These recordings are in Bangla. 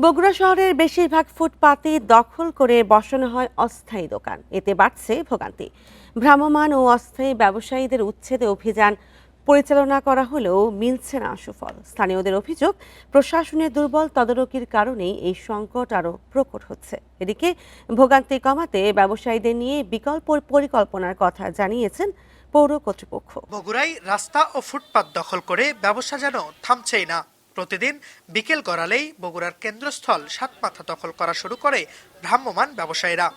বগুড়া শহরের বেশিরভাগ ফুটপাতই দখল করে বসানো হয় অস্থায়ী দোকান। এতে বাড়ছে ভোগান্তি। ভ্রাম্যমাণ ও অস্থায়ী ব্যবসায়ীদের উচ্ছেদে অভিযান পরিচালনা করা হলেও মিলছে না সুফল। স্থানীয়দের অভিযোগ, প্রশাসনের দুর্বল তদারকির কারণেই এই সংকট আরও প্রকট হচ্ছে। এদিকে ভোগান্তি কমাতে ব্যবসায়ীদের নিয়ে বিকল্প পরিকল্পনার কথা জানিয়েছেন পৌর কর্তৃপক্ষ। বগুড়ায় রাস্তা ও ফুটপাত দখল করে ব্যবসা যেন থামছেই না। প্রতিদিন বিকেল গড়ালেই বগুড়ার কেন্দ্রস্থল সাতমাথা দখল করা শুরু করে ভ্রাম্যমাণ ব্যবসায়ীরা।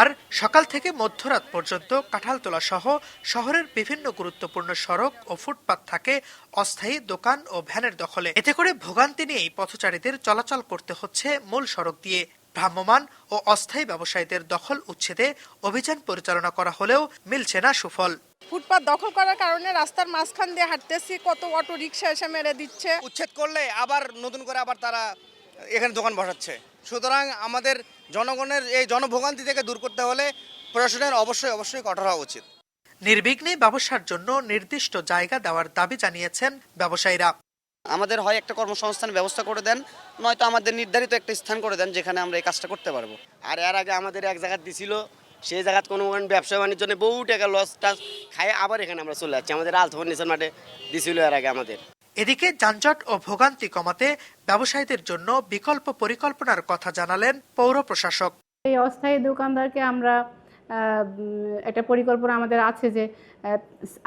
আর সকাল থেকে মধ্যরাত পর্যন্ত কাঁঠালতলা সহ শহরের বিভিন্ন গুরুত্বপূর্ণ সড়ক ও ফুটপাত থাকে অস্থায়ী দোকান ও ভ্যানের দখলে। এতে করে ভোগান্তি নিয়েই পথচারীদের চলাচল করতে হচ্ছে মূল সড়ক দিয়ে। ভ্রাম্যমাণ ও অস্থায়ী ব্যবসায়ীদের দখল উচ্ছেদে অভিযান পরিচালনা করা হলেও মিলছে না সুফল। ফুটপাত দখল করার কারণে রাস্তার মাঝখান দিয়ে হাঁটতেছি, কত অটো রিক্সা এসে মেরে দিচ্ছে। উচ্ছেদ করলে আবার নতুন করে তারা এখানে দোকান বসাচ্ছে। সুতরাং আমাদের জনগণের এই জনভোগান্তি থেকে দূর করতে হলে প্রশাসনের অবশ্যই কঠোর হওয়া উচিত। নির্বিঘ্নে ব্যবসার জন্য নির্দিষ্ট জায়গা দেওয়ার দাবি জানিয়েছেন ব্যবসায়ীরা। আমাদের হয় একটা কর্মসংস্থানের ব্যবস্থা করে দেন, নয়তো আমাদের নির্ধারিত একটা স্থান করে দেন যেখানে আমরা এই কাজটা করতে পারবো। আর এর আগে আমাদের এক জায়গা দিছিল, সেই জায়গায় কোনো ব্যবসা বাণিজ্যের জন্য বহু টাকা লস টাস খাই আবার এখানে আমরা চলে যাচ্ছি। আমাদের আলতো ফার্নিচার মাঠে দিছিল এর আগে আমাদের। এদিকে যানজট ও ভোগান্তি কমাতে ব্যবসায়ীদের জন্য বিকল্প পরিকল্পনার কথা জানালেন পৌর প্রশাসক। এই অস্থায়ী দোকানদারকে আমরা একটা পরিকল্পনা আমাদের আছে যে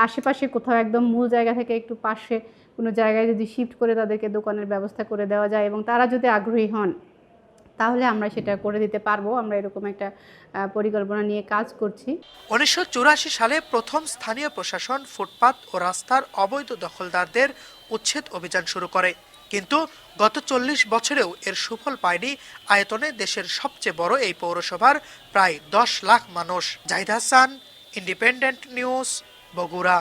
আশেপাশে কোথাও একদম মূল জায়গা থেকে একটু পাশে কোনো জায়গায় যদি শিফট করে তাদেরকে দোকানের ব্যবস্থা করে দেওয়া যায় এবং তারা যদি আগ্রহী হন তাহলে আমরা সেটা করে দিতে পারবো। আমরা এরকম একটা পরিকল্পনা নিয়ে কাজ করছি। 1984 সালে প্রথম স্থানীয় প্রশাসন ফুটপাত ও রাস্তার অবৈধ দখলদারদের উচ্ছেদ অভিযান শুরু করে, কিন্তু গত 40 বছরেও এর সুফল পায়নি আয়তনে দেশের সবচেয়ে বড় এই পৌরসভার প্রায় 10 লাখ মানুষ। Zahid Hasan, independent news, Bogura.